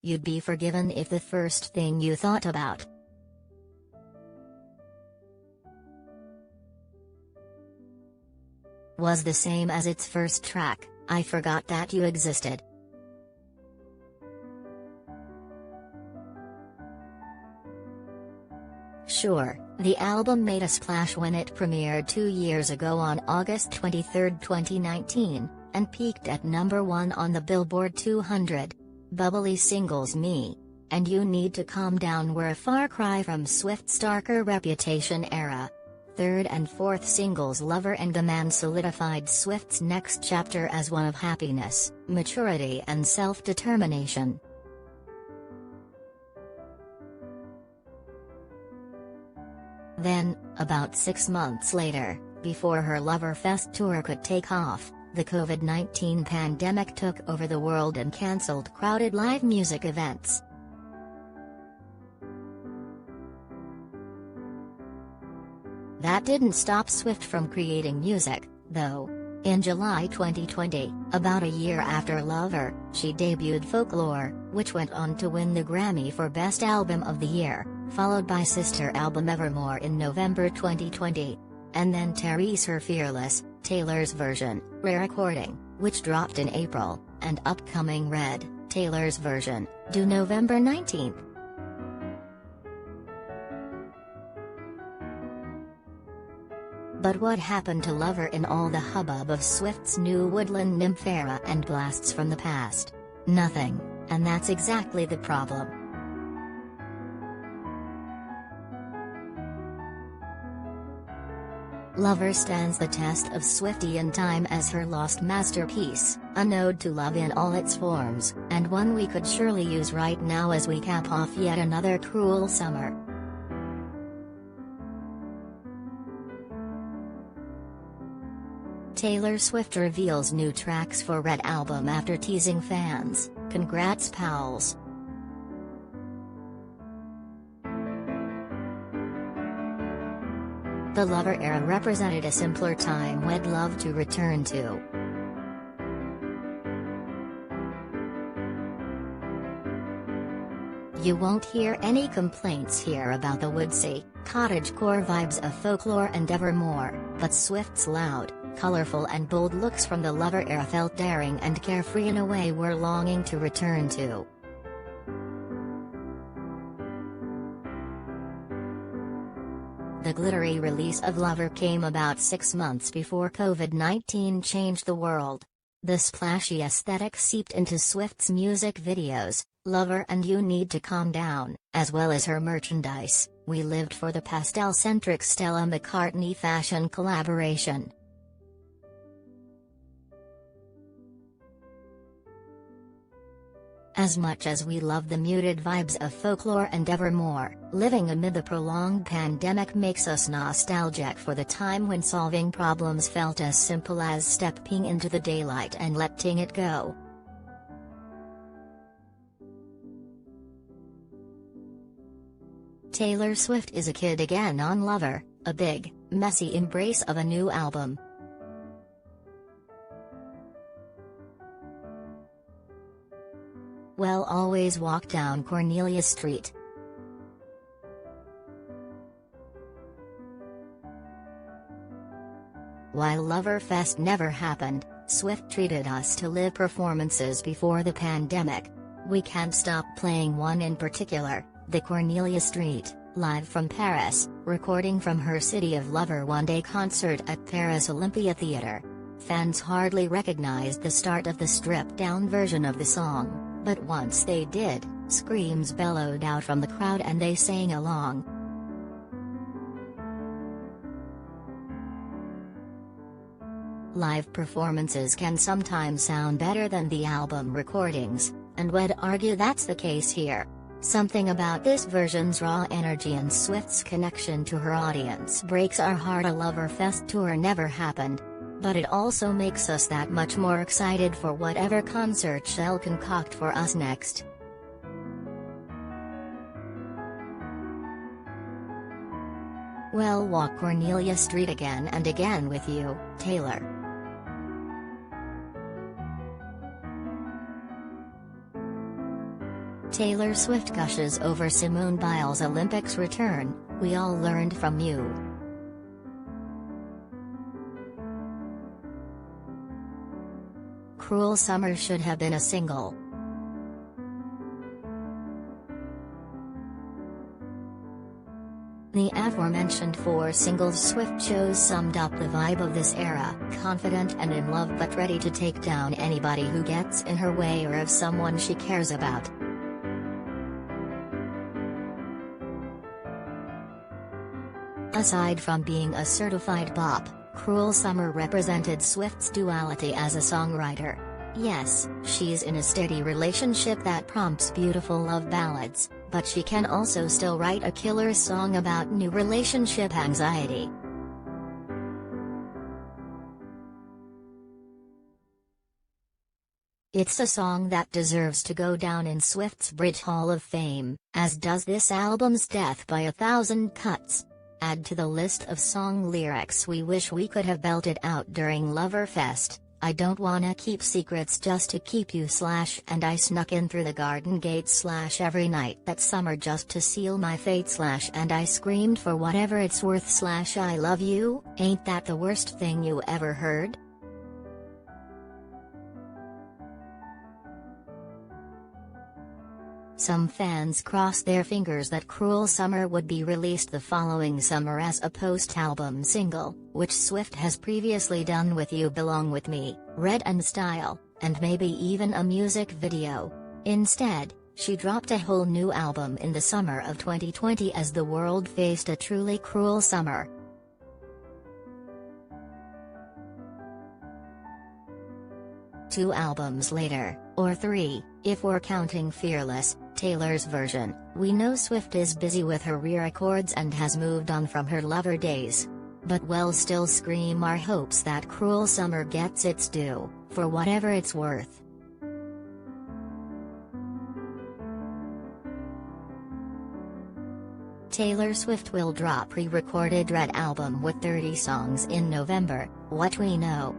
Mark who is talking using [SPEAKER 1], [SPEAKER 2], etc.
[SPEAKER 1] you'd be forgiven if the first thing you thought about was the same as its first track, I Forgot That You Existed. Sure, the album made a splash when it premiered 2 years ago on August 23, 2019, and peaked at number 1 on the Billboard 200. Bubbly singles Me and You Need to Calm Down were a far cry from Swift's darker Reputation era. Third and fourth singles Lover and The Man solidified Swift's next chapter as one of happiness, maturity and self-determination. Then, about 6 months later, before her Loverfest tour could take off, the COVID-19 pandemic took over the world and cancelled crowded live music events. That didn't stop Swift from creating music, though. In July 2020, about a year after Lover, she debuted Folklore, which went on to win the Grammy for Best Album of the Year, followed by sister album Evermore in November 2020. And then Therese her Fearless, Taylor's version, re-recording, which dropped in April, and upcoming Red, Taylor's version, due November 19. But what happened to Lover in all the hubbub of Swift's new Woodland Nymph era and blasts from the past? Nothing, and that's exactly the problem. Lover stands the test of Swiftian time as her lost masterpiece, an ode to love in all its forms, and one we could surely use right now as we cap off yet another cruel summer. Taylor Swift reveals new tracks for Red album after teasing fans. Congrats pals. The Lover era represented a simpler time we'd love to return to. You won't hear any complaints here about the woodsy, cottagecore vibes of Folklore and Evermore, but Swift's loud, colorful and bold looks from the Lover era felt daring and carefree in a way we're longing to return to. The glittery release of Lover came about 6 months before COVID-19 changed the world. The splashy aesthetic seeped into Swift's music videos, Lover and You Need to Calm Down, as well as her merchandise. We lived for the pastel-centric Stella McCartney fashion collaboration. As much as we love the muted vibes of Folklore and Evermore, living amid the prolonged pandemic makes us nostalgic for the time when solving problems felt as simple as stepping into the daylight and letting it go. Taylor Swift is a kid again on Lover, a big, messy embrace of a new album. We'll always walk down Cornelia Street. While Loverfest never happened, Swift treated us to live performances before the pandemic. We can't stop playing one in particular, the Cornelia Street, live from Paris, recording from her City of Lover one-day concert at Paris Olympia Theatre. Fans hardly recognized the start of the stripped-down version of the song. But once they did, screams bellowed out from the crowd and they sang along. Live performances can sometimes sound better than the album recordings, and we'd argue that's the case here. Something about this version's raw energy and Swift's connection to her audience breaks our heart. A Loverfest tour never happened. But it also makes us that much more excited for whatever concert she'll concoct for us next. We'll walk Cornelia Street again and again with you, Taylor. Taylor Swift gushes over Simone Biles' Olympics return, "We all learned from you." "Cruel Summer" should have been a single. The aforementioned 4 singles Swift chose summed up the vibe of this era: confident and in love but ready to take down anybody who gets in her way or of someone she cares about. Aside from being a certified bop, "Cruel Summer" represented Swift's duality as a songwriter. Yes, she's in a steady relationship that prompts beautiful love ballads, but she can also still write a killer song about new relationship anxiety. It's a song that deserves to go down in Swift's Brit Hall of Fame, as does this album's "Death by a Thousand Cuts." Add to the list of song lyrics we wish we could have belted out during Loverfest: "I don't wanna keep secrets just to keep you / and I snuck in through the garden gate / every night that summer just to seal my fate / and I screamed for whatever it's worth / I love you, ain't that the worst thing you ever heard?" Some fans crossed their fingers that "Cruel Summer" would be released the following summer as a post-album single, which Swift has previously done with "You Belong With Me," "Red and Style," and maybe even a music video. Instead, she dropped a whole new album in the summer of 2020 as the world faced a truly cruel summer. Two albums later, or 3, if we're counting Fearless, Taylor's version, we know Swift is busy with her re-records and has moved on from her Lover days. But we'll still scream our hopes that "Cruel Summer" gets its due, for whatever it's worth. Taylor Swift will drop pre-recorded Red album with 30 songs in November, what we know.